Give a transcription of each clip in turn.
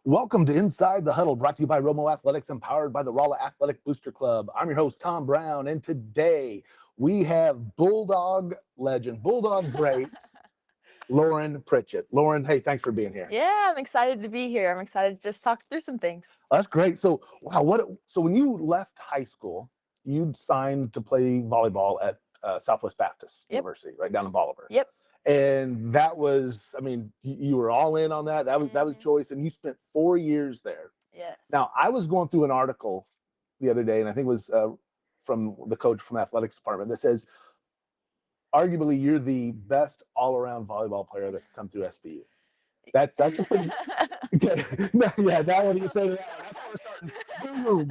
Welcome to Inside the Huddle, brought to you by Romo Athletics and powered by the Rolla Athletic Booster Club. I'm your host, Tom Brown, and today we have Bulldog legend, Bulldog great, Loran Pritchett. Loran, hey, thanks for being here. Yeah, I'm excited to be here. I'm excited to just talk through some things. That's great. So, wow, so when you left high school, you signed to play volleyball at Southwest Baptist University, right down in Bolivar. Yep. And that was, I mean, you were all in on that. That was choice, and you spent 4 years there. Yes. Now, I was going through an article the other day, and I think it was from the coach from the athletics department that says, arguably, you're the best all-around volleyball player that's come through SBU. That's a pretty yeah. That one you say that. That's how we're starting. Boom.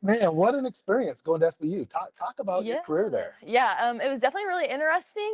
Man, what an experience going to SBU. Talk about your career there. Yeah, it was definitely really interesting.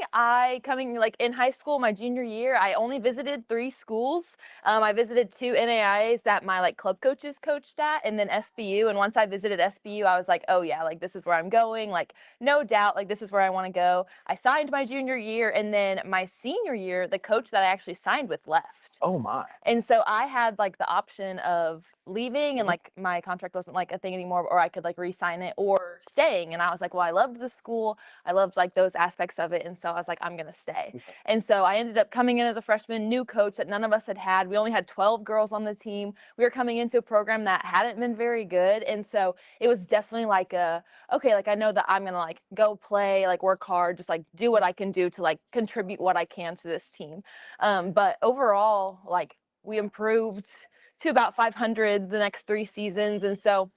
Coming like in high school, my junior year, I only visited 3 schools. I visited 2 NAIAs that my club coaches coached at, and then SBU. And once I visited SBU, I was like, oh yeah, this is where I'm going. No doubt, this is where I want to go. I signed my junior year, and then my senior year, the coach that I actually signed with left. Oh my. And so I had the option of leaving, and my contract wasn't a thing anymore, or I could re-sign it or staying. And I was like, well, I loved the school. I loved those aspects of it. And so I was like, I'm going to stay. Okay. And so I ended up coming in as a freshman, new coach that none of us had. We only had 12 girls on the team. We were coming into a program that hadn't been very good. And so it was definitely okay, I know that I'm going to go play, work hard, just do what I can do to contribute what I can to this team. But overall, we improved to about 500 the next 3 seasons. And so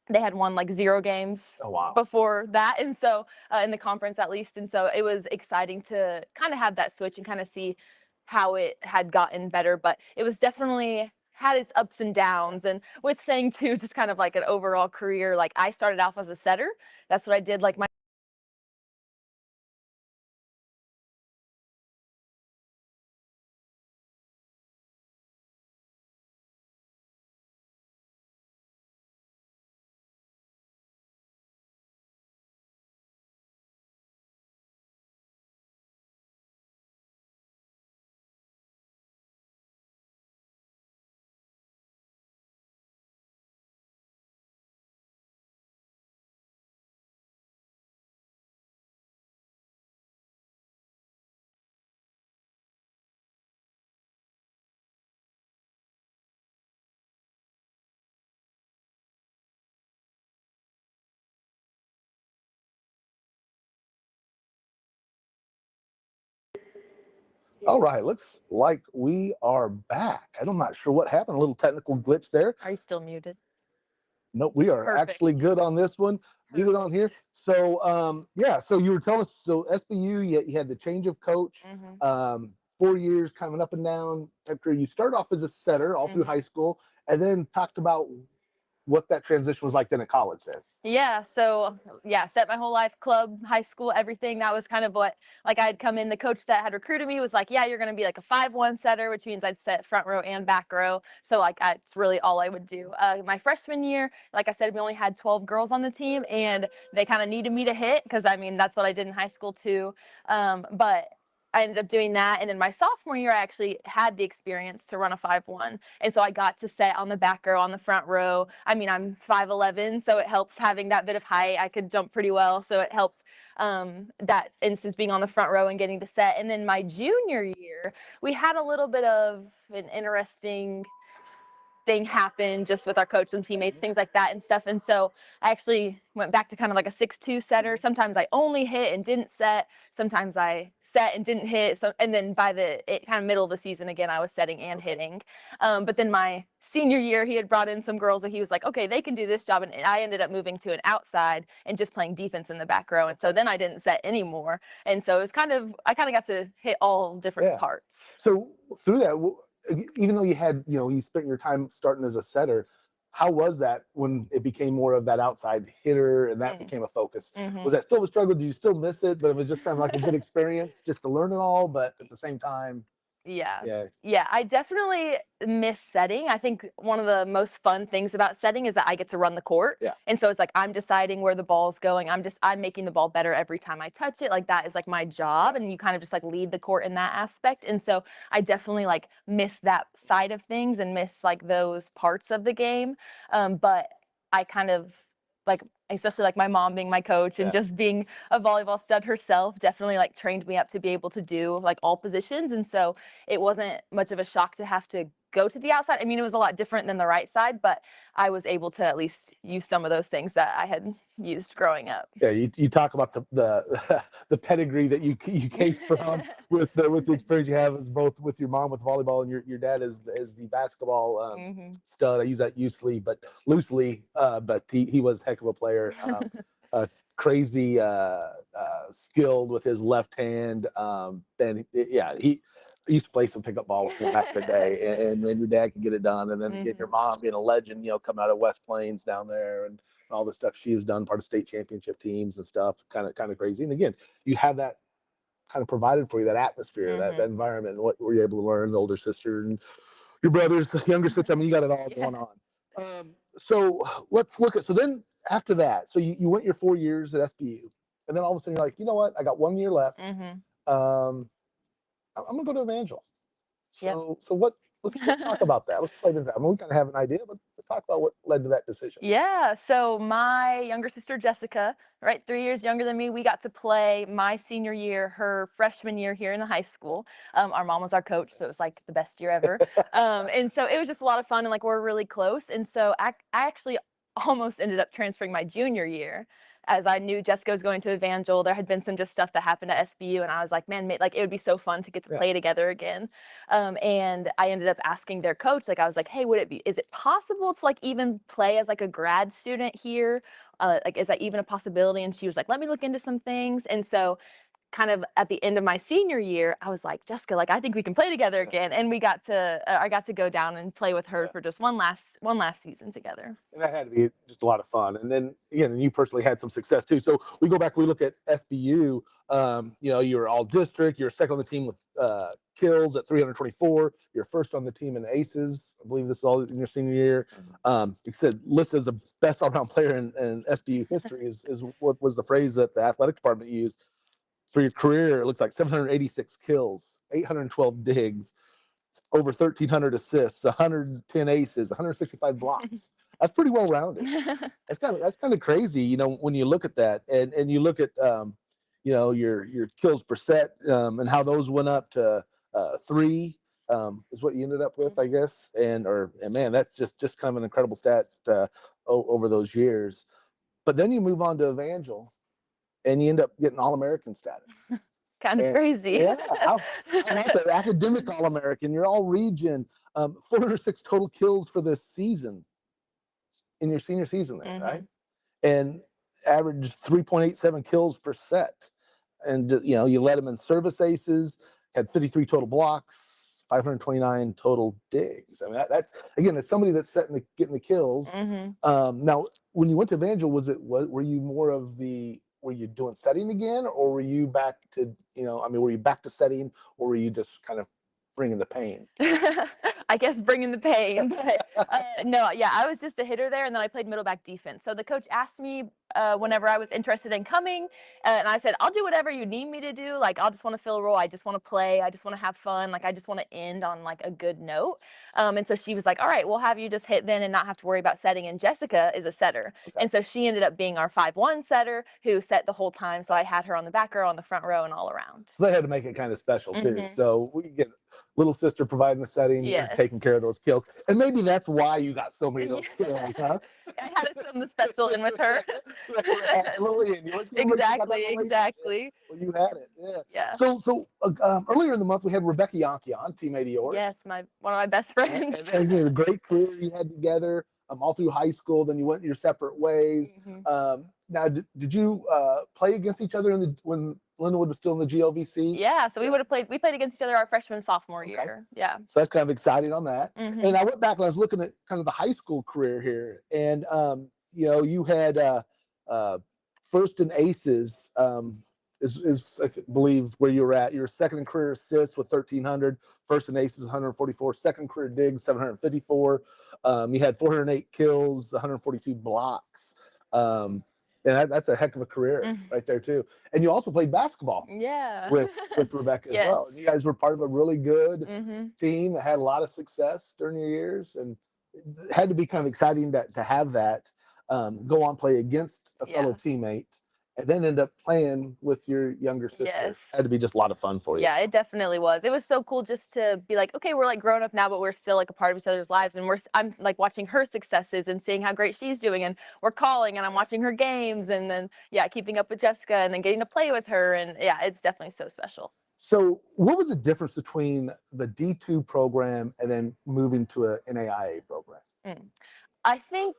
they had won 0 games before that. And so in the conference at least. And so it was exciting to kind of have that switch and kind of see how it had gotten better. But it was definitely had its ups and downs. And with saying too, just kind of an overall career, I started off as a setter. That's what I did my All right, looks like we are back. I'm not sure what happened. A little technical glitch there. Are you still muted? Nope, we are actually good on this one. Muted on here. So, yeah, so you were telling us, so SBU, you had the change of coach, 4 years kind of an up and down type career. You started off as a setter all through high school, and then talked about what that transition was like then at college then. Yeah, so set my whole life, club, high school, everything. That was kind of what I'd come in. The coach that had recruited me was like, yeah, you're going to be a 5-1 setter, which means I'd set front row and back row. So it's really all I would do. My freshman year, like I said, we only had 12 girls on the team, and they kind of needed me to hit because that's what I did in high school too. But I ended up doing that. And then my sophomore year, I actually had the experience to run a 5-1. And so I got to set on the back row, on the front row. I'm 5'11", so it helps having that bit of height. I could jump pretty well, so it helps that instance being on the front row and getting to set. And then my junior year, we had a little bit of an interesting thing happen just with our coach and teammates, things like that and stuff. And so I actually went back to kind of a 6-2 setter. Sometimes I only hit and didn't set. Sometimes I set and didn't hit. So, and then by the kind of middle of the season, again, I was setting and hitting. But then my senior year, he had brought in some girls and he was like, okay, they can do this job. And I ended up moving to an outside and just playing defense in the back row. And so then I didn't set anymore. And so it was I kind of got to hit all different parts. So through that, even though you had, you spent your time starting as a setter, how was that when it became more of that outside hitter and that became a focus? Was that still a struggle? Do you still miss it? But it was just kind of a good experience just to learn it all, but at the same time. Yeah. Yeah. I definitely miss setting. I think one of the most fun things about setting is that I get to run the court. Yeah. And so it's like I'm deciding where the ball's going. I'm making the ball better every time I touch it. Like that is like my job. And you kind of just like lead the court in that aspect. And so I definitely like miss that side of things and miss like those parts of the game. But I kind of like, especially like my mom being my coach and Yeah. just being a volleyball stud herself definitely like trained me up to be able to do like all positions. And so it wasn't much of a shock to have to go to the outside. I mean, it was a lot different than the right side, but I was able to at least use some of those things that I had used growing up. Yeah, you talk about the the pedigree that you came from with the experience you have as both with your mom with volleyball and your dad is the basketball stud. I use that loosely, but he was a heck of a player. Crazy skilled with his left hand. And yeah, he used to play some pickup ball with him back in the day, and then your dad could get it done, and then again, your mom being a legend, coming out of West Plains down there, and all the stuff she has done, part of state championship teams and stuff, kind of crazy. And again, you have that kind of provided for you, that atmosphere, that environment, and what were you able to learn, the older sister and your brothers, the younger sister. I mean, you got it all going on. So let's look at, so then after that, so you went your 4 years at SBU, and then all of a sudden you're like, you know what, I got 1 year left. I'm gonna go to Evangel. So what? Let's talk about that. Let's play into that. I mean, we kind of have an idea, but let's talk about what led to that decision. Yeah. So my younger sister Jessica, right, 3 years younger than me, we got to play my senior year, her freshman year here in the high school. Our mom was our coach, so it was like the best year ever. And so it was just a lot of fun, and like we're really close. And so I actually almost ended up transferring my junior year. As I knew Jessica was going to Evangel, there had been some just stuff that happened at SBU, and I was like, man, like it would be so fun to get to play together again. And I ended up asking their coach, like I was like, hey, is it possible to like even play as like a grad student here? Like, is that even a possibility? And she was like, let me look into some things. And so kind of at the end of my senior year, I was like, Jessica, like I think we can play together again. And I got to go down and play with her for just one last season together. And that had to be just a lot of fun. And then again, you personally had some success too. So we go back, we look at SBU. You were all district. You're second on the team with kills at 324. You're first on the team in aces. I believe this is all in your senior year. You said listed as the best all-around player in SBU history is what was the phrase that the athletic department used. For your career, it looks like 786 kills, 812 digs, over 1,300 assists, 110 aces, 165 blocks. That's pretty well rounded. That's kind of crazy, when you look at that, and you look at your kills per set, and how those went up to 3 is what you ended up with, I guess. And man, that's just kind of an incredible stat over those years. But then you move on to Evangel, and you end up getting All-American status. Kind of crazy. Yeah, that's an academic All-American. You're all region. 406 total kills for this season in your senior season there, right? And averaged 3.87 kills per set. And you led them in service aces, had 53 total blocks, 529 total digs. I mean, that's again, as somebody that's getting the kills. Now, when you went to Evangel, were you more of were you doing setting again, or were you back to, were you back to setting, or were you just kind of bringing the pain? I guess bringing the pain. But, no, yeah, I was just a hitter there, and then I played middle back defense. So the coach asked me whenever I was interested in coming, and I said, I'll do whatever you need me to do. Like, I'll just want to fill a role. I just want to play. I just want to have fun. Like, I just want to end on like a good note. And so she was like, all right, we'll have you just hit then and not have to worry about setting. And Jessica is a setter. And so she ended up being our 5-1 setter who set the whole time. So I had her on the back row, on the front row, and all around. So they had to make it kind of special too. So we get little sister providing the setting, taking care of those kills. And maybe that's why you got so many of those kills, huh? I had to send the special in with her. Exactly. Well, you had it, yeah. So earlier in the month, we had Rebecca Yankee on, teammate of yours. Yes, one of my best friends. And a great career you had together, all through high school. Then you went your separate ways. Now, did you play against each other when Lindenwood was still in the GLVC? Yeah, so we played against each other our freshman, sophomore year. Yeah. So that's kind of exciting on that. And I went back and I was looking at kind of the high school career here. And, you had first in aces is I believe where you were at. You were second in career assists with 1,300, first in aces 144, second career digs 754. You had 408 kills, 142 blocks. And that's a heck of a career right there too. And you also played basketball Yeah. with Rebecca as well. And you Yes. guys were part of a really good Mhm. team that had a lot of success during your years, and it had to be kind of exciting to have that go on play against a fellow Yeah. teammate and then end up playing with your younger sister. Yes. Had to be just a lot of fun for you. Yeah, it definitely was. It was so cool just to be like, okay, we're like grown up now, but we're still like a part of each other's lives. And I'm like watching her successes and seeing how great she's doing. And we're calling and I'm watching her games and then, yeah, keeping up with Jessica and then getting to play with her. And yeah, it's definitely so special. So what was the difference between the D2 program and then moving to an NAIA program? I think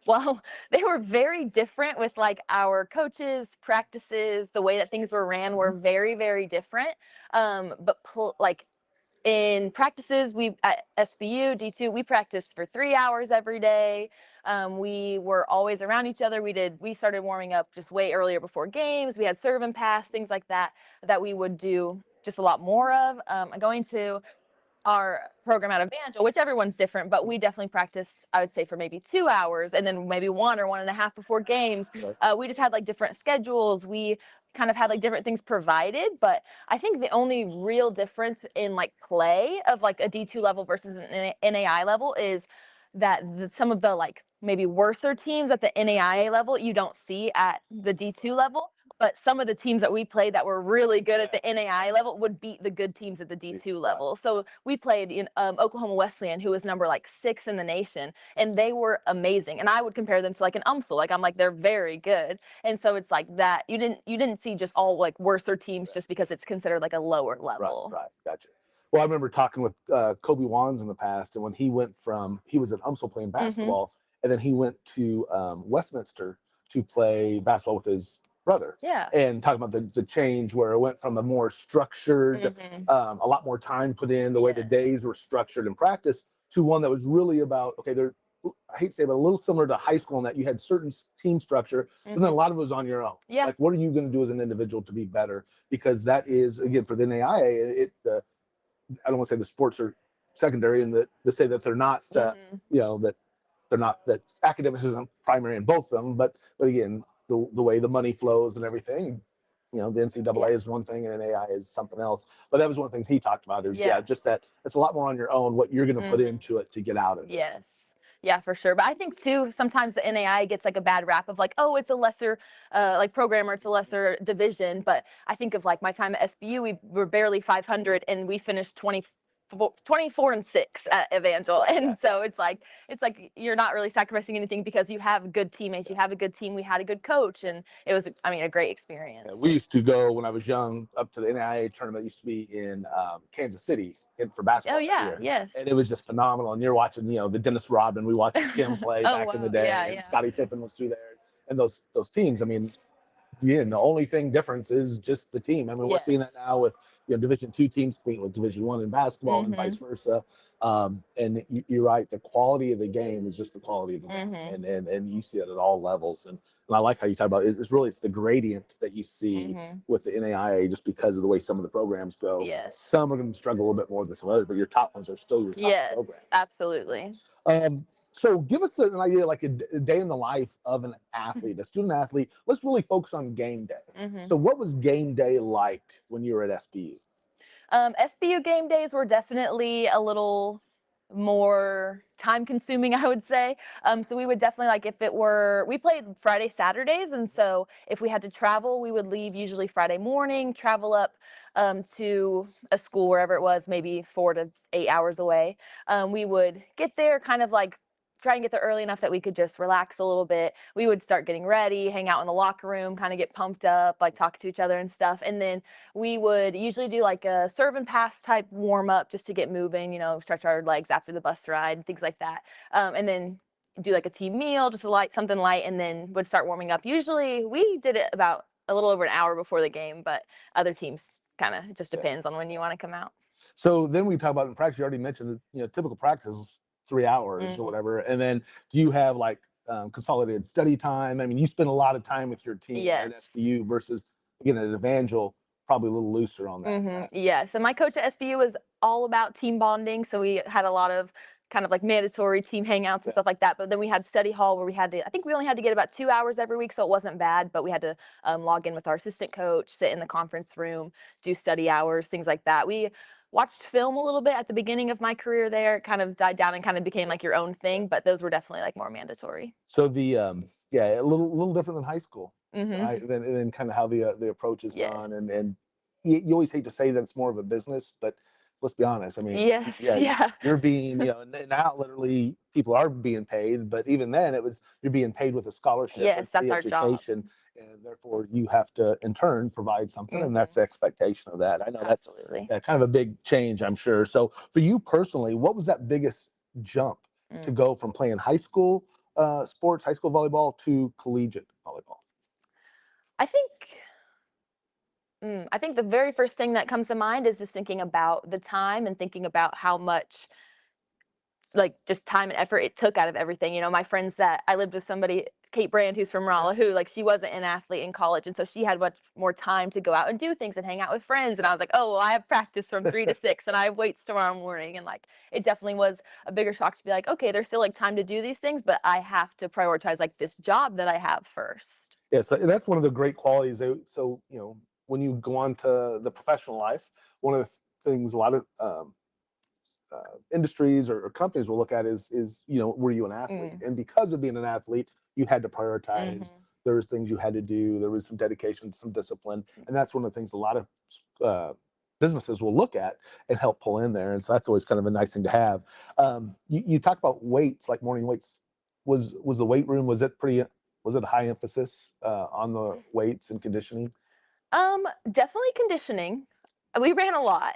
well, they were very different with like our coaches, practices, the way that things were ran were very, very different. But like in practices, we at SBU D2, we practiced for 3 hours every day. We were always around each other. We started warming up just way earlier before games. We had serve and pass, things like that we would do just a lot more of. Going to our program at Evangel, which everyone's different, but we definitely practiced, I would say, for maybe 2 hours and then maybe 1 or 1.5 before games. We just had like different schedules. We kind of had like different things provided, but I think the only real difference in like play of like a D2 level versus an NAI level is that some of the like maybe worser teams at the NAIA level you don't see at the D2 level. But some of the teams that we played that were really good at the NAIA level would beat the good teams at the D2 level. So we played in Oklahoma Wesleyan, who was number like 6 in the nation, and they were amazing. And I would compare them to like an UMSL. Like I'm like they're very good. And so it's like that. You didn't see just all like worser teams just because it's considered like a lower level. Right, gotcha. Well, I remember talking with Kobe Wands in the past, and when he was at UMSL playing basketball, and then he went to Westminster to play basketball with his brother. Yeah. And talking about the change where it went from a more structured, a lot more time put in, the way the days were structured in practice, to one that was really about, okay, I hate to say it, but a little similar to high school in that you had certain team structure, but then a lot of it was on your own. Yeah. Like, what are you going to do as an individual to be better? Because that is, again, for the NAIA, I don't want to say the sports are secondary, and to say that they're not, that they're not, that academics isn't primary in both of them, but again, the way the money flows and everything, the NCAA is one thing and NAI is something else. But that was one of the things he talked about is just that it's a lot more on your own, what you're going to put into it to get out of it. Yes. Yeah, for sure. But I think too, sometimes the NAI gets like a bad rap of like, oh, it's a lesser like program or it's a lesser division. But I think of like my time at SBU, we were barely 500 and we finished 24-6 at Evangel. And so it's like you're not really sacrificing anything because you have good teammates, you have a good team, we had a good coach, and it was, I mean, a great experience. We used to go when I was young up to the NAIA tournament. It used to be in Kansas City for basketball. Oh yeah, yes. And it was just phenomenal. And you're watching, the Dennis Rodman, we watched Kim play back in the day, and Scottie Pippen was through there, and those teams. I mean, the only thing difference is just the team. I mean, we're seeing that now with Division II teams competing with Division I in basketball and vice versa. And you're right, the quality of the game is just the quality of the game, and you see it at all levels. And I like how you talk about it. It's the gradient that you see with the NAIA, just because of the way some of the programs go. Yes. Some are going to struggle a little bit more than some others, but your top ones are still your top programs. Yes, absolutely. So give us an idea, like a day in the life of an athlete, a student athlete. Let's really focus on game day. So what was game day like when you were at SBU? SBU game days were definitely a little more time consuming, I would say. So we would definitely, like, we played Friday, Saturdays. And so if we had to travel, we would leave usually Friday morning, travel up to a school, wherever it was, maybe 4 to 8 hours away. We would get there kind of like try and get there early enough that we could just relax a little bit. We would start getting ready, hang out in the locker room, kind of get pumped up, like talk to each other and stuff. And then we would usually do like a serve and pass type warm up just to get moving, stretch our legs after the bus ride, things like that. And then do like a team meal, just something light, and then would start warming up. Usually we did it about a little over an hour before the game, but other teams kind of just depends on when you want to come out. So then we talk about in practice, you already mentioned that, typical practice 3 hours or whatever. And then do you have like consolidated study time? I mean, you spend a lot of time with your team at SBU versus again, at Evangel, probably a little looser on that. Yeah. So my coach at SBU was all about team bonding. So we had a lot of kind of like mandatory team hangouts and stuff like that. But then we had study hall where we had to, I think we only had to get about 2 hours every week. So it wasn't bad, but we had to log in with our assistant coach, sit in the conference room, do study hours, things like that. We watched film a little bit at the beginning of my career there. It kind of died down and kind of became like your own thing, but those were definitely like more mandatory. So yeah, a little different than high school, right? And then kind of how the approach is done, and you always hate to say that it's more of a business, but let's be honest. I mean, you're being, now literally people are being paid, but even then you're being paid with a scholarship. Yes, that's free our job. education, and therefore you have to in turn provide something, and that's the expectation of that. I know that's kind of a big change, I'm sure. So for you personally, what was that biggest jump to go from playing high school sports, high school volleyball, to collegiate volleyball? I think the very first thing that comes to mind is just thinking about the time and thinking about how much like just time and effort it took out of everything. My friends that I lived with somebody, Kate Brand, who's from Raleigh, who like she wasn't an athlete in college, and so she had much more time to go out and do things and hang out with friends. And I was like, oh, well, I have practice from 3 to 6, and I have weights tomorrow morning, and like it definitely was a bigger shock to be like, okay, there's still like time to do these things, but I have to prioritize like this job that I have first. Yeah, so that's one of the great qualities. So when you go on to the professional life, one of the things a lot of industries or companies will look at is were you an athlete? And because of being an athlete, you had to prioritize. There was things you had to do. There was some dedication, some discipline, and that's one of the things a lot of businesses will look at and help pull in there. And so that's always kind of a nice thing to have. You talk about weights, like morning weights. Was the weight room, was it a high emphasis on the weights and conditioning? Definitely conditioning. We ran a lot.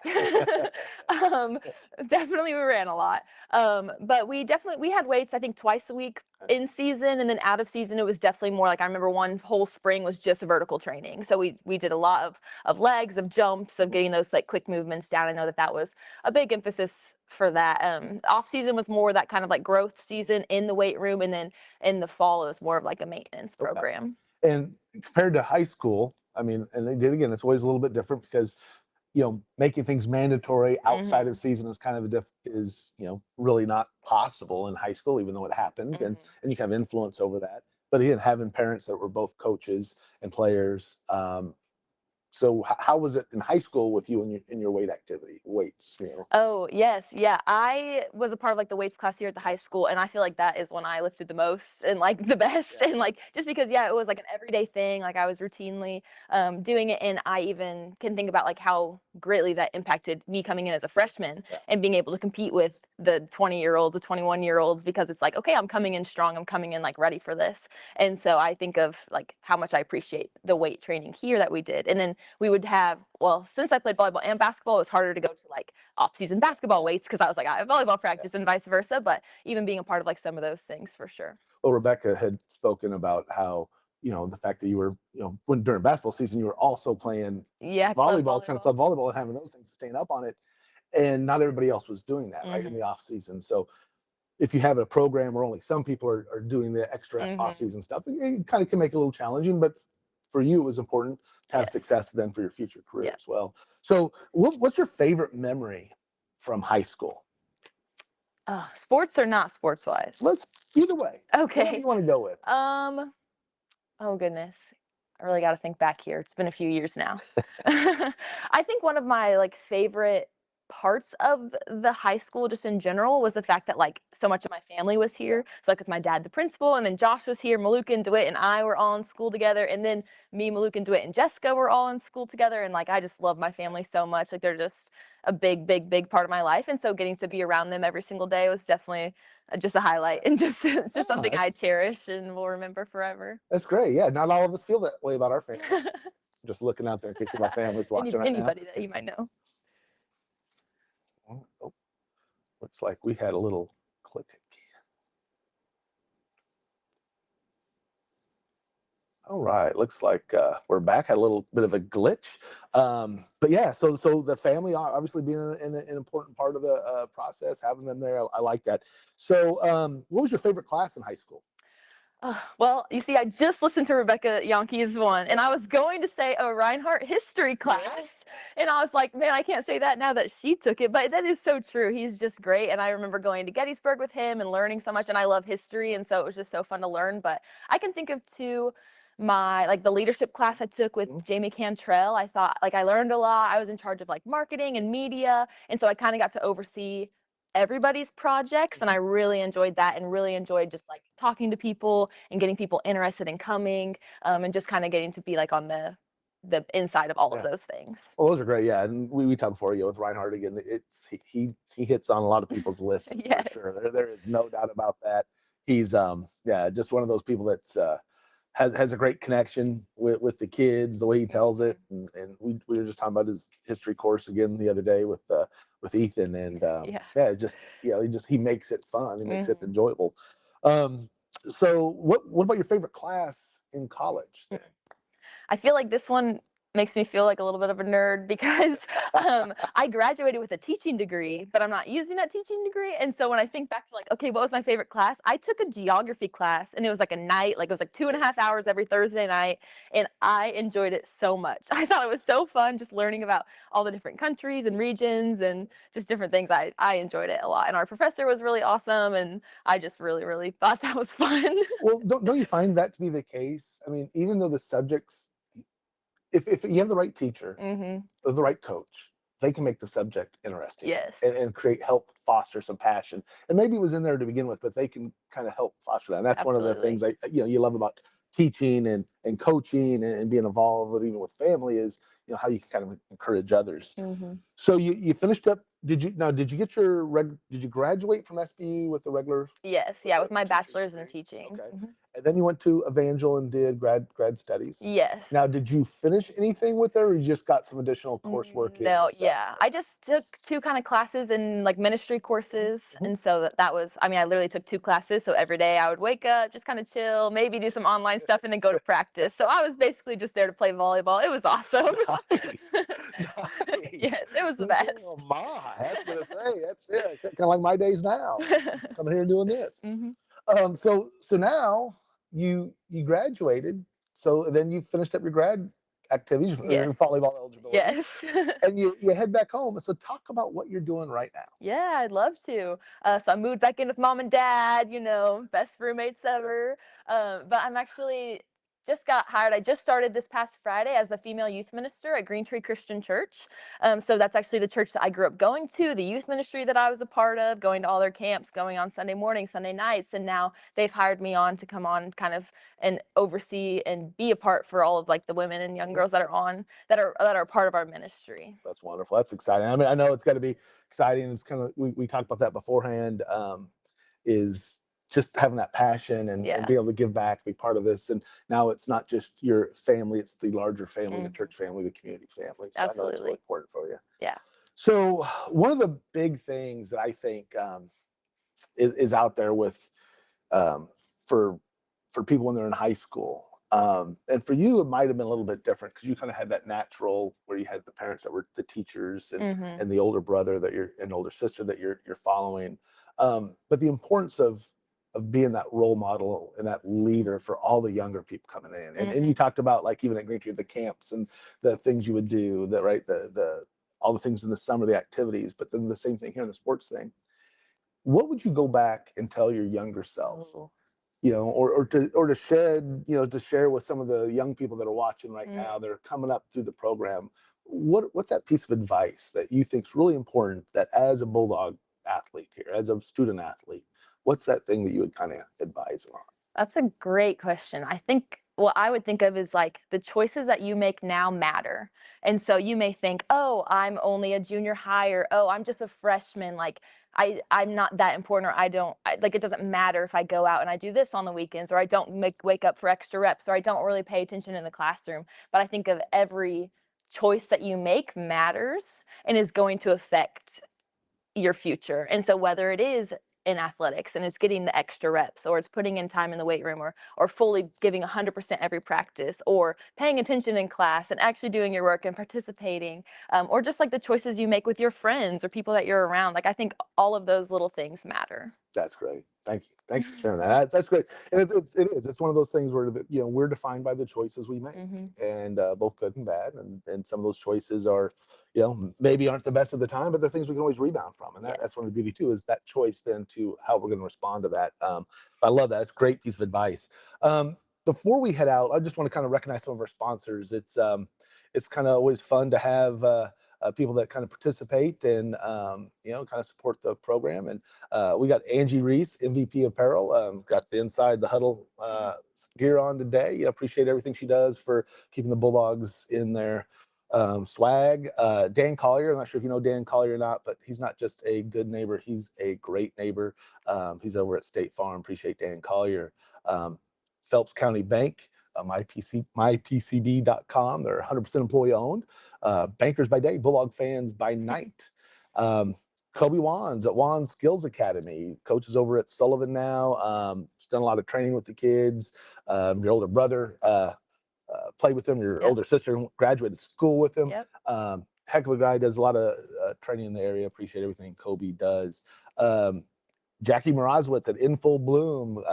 Definitely we ran a lot. But we had weights, I think, twice a week in season, and then out of season it was definitely more like I remember one whole spring was just vertical training. So we did a lot of legs, of jumps, of getting those like quick movements down. I know that was a big emphasis for that. Off season was more that kind of like growth season in the weight room, and then in the fall it was more of like a maintenance program. And compared to high school, I mean, and again, it's always a little bit different because making things mandatory outside of season is kind of really not possible in high school, even though it happens, and you can have influence over that. But again, having parents that were both coaches and players, so how was it in high school with you in your weights? Oh, yes. Yeah. I was a part of like the weights class here at the high school, and I feel like that is when I lifted the most and like the best. And like just because it was like an everyday thing, like I was routinely doing it, and I even can think about like how greatly that impacted me coming in as a freshman and being able to compete with the 20-year-olds, the 21-year-olds, because it's like, okay, I'm coming in strong, I'm coming in like ready for this. And so I think of like how much I appreciate the weight training here that we did. And then we would have, since I played volleyball and basketball, it was harder to go to like off-season basketball weights because I was like, I have volleyball practice and vice versa. But even being a part of like some of those things for sure. Well, Rebecca had spoken about how the fact that you were when during basketball season you were also playing volleyball, kind of club volleyball, and having those things, staying up on it, and not everybody else was doing that right in the off season. So if you have a program where only some people are doing the extra off-season stuff, it kind of can make it a little challenging. But for you, it was important to have success then for your future career as well. So what's your favorite memory from high school? Sports or not sports-wise? Either way. Okay. Whatever you want to go with. Oh goodness. I really got to think back here. It's been a few years now. I think one of my like favorite parts of the high school just in general was the fact that like so much of my family was here. So like with my dad, the principal, and then Josh was here, Maluk and DeWitt and I were all in school together, and then me, Maluk and DeWitt and Jessica were all in school together, and like I just love my family so much. Like they're just a big part of my life, and so getting to be around them every single day was definitely just a highlight, and just something I cherish and will remember forever. That's great. Yeah, not all of us feel that way about our family. Just looking out there in case my family's watching right now. Anybody that you might know. Oh, looks like we had a little click. All right, looks like we're back. Had a little bit of a glitch, but yeah. So the family obviously being an important part of the process, having them there, I like that. So, what was your favorite class in high school? Well, you see, I just listened to Rebecca Yankee's one, and I was going to say a Reinhardt history class, and I was like, man, I can't say that now that she took it, but that is so true. He's just great, and I remember going to Gettysburg with him and learning so much, and I love history, and so it was just so fun to learn. But I can think of two. My like the leadership class I took with Jamie Cantrell, I thought like I learned a lot. I was in charge of like marketing and media, and so I kind of got to oversee everybody's projects, and I really enjoyed that and really enjoyed just like talking to people and getting people interested in coming, and just kind of getting to be like on the inside of all of Yeah. those things. Well, those are great. Yeah, and we talked before, with Reinhardt again. It's he hits on a lot of people's lists for Yes. sure. There is no doubt about that. He's yeah, just one of those people that's has a great connection with the kids, the way he tells it, and we were just talking about his history course again the other day with Ethan, and Yeah. yeah, just he makes it fun, he makes it Mhm. enjoyable. Um, so what about your favorite class in college then? I feel like this one makes me feel like a little bit of a nerd because I graduated with a teaching degree, but I'm not using that teaching degree. And so when I think back to like, okay, what was my favorite class? I took a geography class, and it was like a night, like it was like 2.5 hours every Thursday night. And I enjoyed it so much. I thought it was so fun just learning about all the different countries and regions and just different things. I enjoyed it a lot. And our professor was really awesome. And I just really, really thought that was fun. Well, don't you find that to be the case? I mean, even though the subjects, if you have the right teacher Hmm. or the right coach, they can make the subject interesting Yes, and help foster some passion. And maybe it was in there to begin with, but they can kind of help foster that. And that's one of the absolutely. things you love about teaching and coaching and being involved, with, even with family, is how you can kind of encourage others. Hmm. So you finished up. Did you get your did you graduate from SBU with the regular Yes, yeah, with my teaching bachelor's in degree? teaching. Okay. Mhm. And then you went to Evangel and did grad studies. Yes. Now, did you finish anything with her, or you just got some additional coursework in No, and stuff? yeah. I just took two kind of classes in like ministry courses. Mhm. And so that was, I mean, I literally took two classes. So every day I would wake up, just kind of chill, maybe do some online stuff and then go to practice. So I was basically just there to play volleyball. It was awesome. Nice, nice. Yes, it was the best. Oh my, that's gonna say that's it. Kind of like my days now, coming here and doing this. Hmm. So now you graduated. So then you finished up your grad activities, Yes. your volleyball eligibility, Yes. and you head back home. So talk about what you're doing right now. Yeah, I'd love to. So I moved back in with mom and dad, best roommates ever. But I'm actually just got hired. I just started this past Friday as the female youth minister at Green Tree Christian Church. So that's actually the church that I grew up going to, the youth ministry that I was a part of, going to all their camps, going on Sunday mornings, Sunday nights. And now they've hired me on to come on kind of and oversee and be a part for all of like the women and young Mhm. girls that are part of our ministry. That's wonderful. That's exciting. I mean, I know it's got to be exciting. It's kind of we talked about that beforehand. Is just having that passion and Yeah. being able to give back, be part of this. And now it's not just your family; it's the larger family, the Mhm. church family, the community family. So I know that's really Absolutely. important for you. Yeah. So one of the big things that I think is out there with um, for people when they're in high school. And for you, it might have been a little bit different because you kind of had that natural where you had the parents that were the teachers Mhm. and the older brother that you're an older sister that you're following. But the importance of being that role model and that leader for all the younger people coming in. And you Mhm. talked about like even at Green Tree, the camps and the things you would do, that right, the all the things in the summer, the activities, but then the same thing here in the sports thing. What would you go back and tell your younger self, Oh. or to shed, to share with some of the young people that are watching right Mm. now that are coming up through the program? What's that piece of advice that you think is really important, that as a Bulldog athlete here, as a student athlete, what's that thing that you would kind of advise them on? That's a great question. I think what I would think of is like the choices that you make now matter. And so you may think, "Oh, I'm only a junior high," or "Oh, I'm just a freshman, like I'm not that important," or like it doesn't matter if I go out and I do this on the weekends, or I don't wake up for extra reps, or I don't really pay attention in the classroom. But I think of every choice that you make matters and is going to affect your future. And so whether it is in athletics and it's getting the extra reps, or it's putting in time in the weight room, or fully giving 100% every practice, or paying attention in class and actually doing your work and participating, or just like the choices you make with your friends or people that you're around, like I think all of those little things matter. That's great. Thank you. Thanks for sharing that. That's great. And it is. It's one of those things where we're defined by the choices we make, and both good and bad. And some of those choices are, maybe aren't the best at the time, but they're things we can always rebound from. And that's one of the beauty too, is that choice then to how we're going to respond to that. I love that. It's a great piece of advice. Before we head out, I just want to kind of recognize some of our sponsors. It's kind of always fun to have people that kind of participate and kind of support the program. And we got Angie Reese, MVP Apparel, got the Inside the Huddle gear on today. Appreciate everything she does for keeping the Bulldogs in their swag. Dan Collier, I'm not sure if you know Dan Collier or not, but he's not just a good neighbor, he's a great neighbor. He's over at State Farm. Appreciate Dan Collier. Phelps County Bank, mypcb.com. They're 100% employee owned. Bankers by day, Bulldog fans by night. Kobe Wands at Wands Skills Academy, coaches over at Sullivan now. He's done a lot of training with the kids. Your older brother played with him. Your older sister graduated school with him. Heck of a guy, does a lot of training in the area. Appreciate everything Kobe does. Jackie Mrazowitz at In Full Bloom,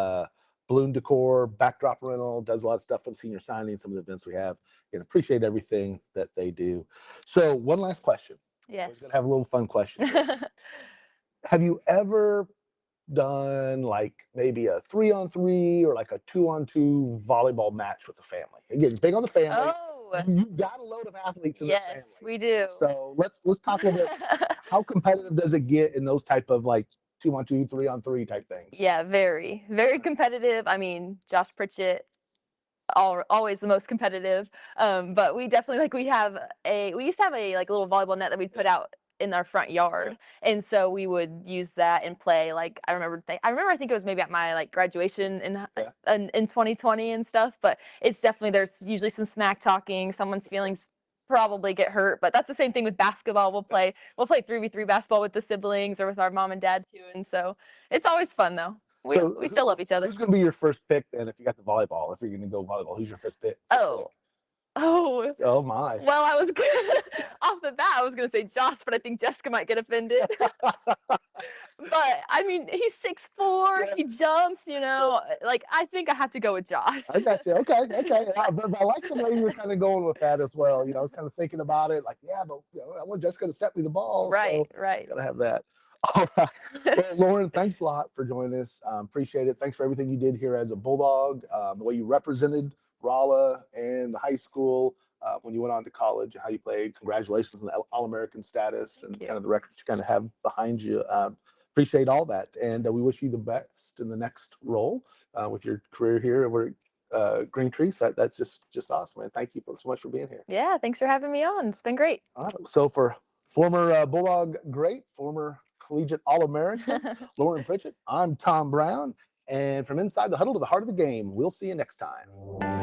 balloon decor, backdrop rental, does a lot of stuff for the senior signing, some of the events we have, and appreciate everything that they do. So one last question. Yes. We're going to have a little fun question. Have you ever done like maybe a 3-on-3 or like a 2-on-2 volleyball match with the family? Again, big on the family. Oh, You've got a load of athletes in the family. yes, we do. So let's talk a little bit. How competitive does it get in those type of like 2-on-2, 3-on-3 type things? Yeah, very, very competitive. I mean, Josh Pritchett, always the most competitive. But we definitely we used to have a like little volleyball net that we'd put out in our front yard, and so we would use that and play. Like I remember I think it was maybe at my like graduation in 2020 and stuff. But it's definitely, there's usually some smack talking, someone's feelings probably get hurt, but that's the same thing with basketball. We'll play 3v3 basketball with the siblings or with our mom and dad too, and so it's always fun though. We still love each other. Who's going to be your first pick then if you got the volleyball? If you're going to go volleyball, who's your first pick? Oh My. Well, I was off the bat, I was gonna say Josh, but I think Jessica might get offended. But I mean, he's 6'4", he jumps, like I think I have to go with Josh. I got you. Okay. But I like the way you were kind of going with that as well. I was kind of thinking about it, like, but I want Jessica to set me the ball. Right. Gotta have that. All right. Well, Loran, thanks a lot for joining us. Appreciate it. Thanks for everything you did here as a Bulldog, the way you represented Rolla and the high school when you went on to college, and how you played. Congratulations on the All-American status and kind of the records you kind of have behind you. Appreciate all that, and we wish you the best in the next role with your career here over Green Trees. That's just awesome, man. Thank you so much for being here. Yeah, thanks for having me on. It's been great. All right. So for former Bulldog great, former collegiate All-American, Loran Pritchett, I'm Tom Brown, and from Inside the Huddle to the Heart of the Game, we'll see you next time.